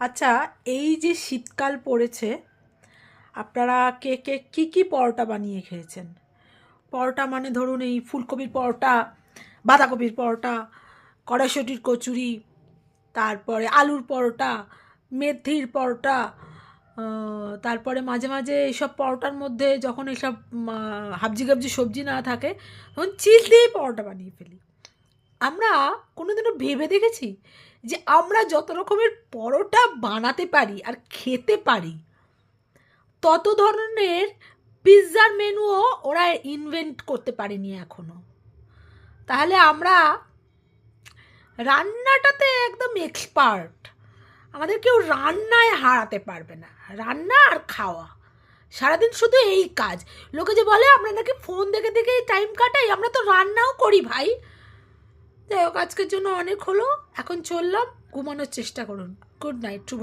আচ্ছা, এই যে শীতকাল পড়েছে, আপনারা কে কে কী কী পরোটা বানিয়ে খেয়েছেন? পরোটা মানে ধরুন এই ফুলকপির পরোটা, বাঁধাকপির পরোটা, কড়াইশুঁটির কচুরি, তারপরে আলুর পরোটা, মেথির পরোটা, তারপরে মাঝে মাঝে এইসব পরোটার মধ্যে যখন এইসব হাবজি গাবজি সবজি না থাকে তখন চিজ দিয়েই পরোটা বানিয়ে ফেলি। আমরা কোনোদিনও ভেবে দেখেছি যে আমরা যত রকমের পরোটা বানাতে পারি আর খেতে পারি, তত ধরনের পিৎজার মেনুও ওরা ইনভেন্ট করতে পারেনি এখনো। তাহলে আমরা রান্নাটাতে একদম এক্সপার্ট। আমাদের কেউ রান্নায় হারাতে পারবে না। রান্না আর খাওয়া, সারাদিন শুধু এই কাজ। লোকে যে বলে আমরা নাকি ফোন দেখে দেখেই টাইম কাটাই, আমরা তো রান্নাও করি ভাই। যাই হোক, আজকের জন্য অনেক হলো, এখন চললাম, ঘুমানোর চেষ্টা করুন। গুড নাইট, শুভ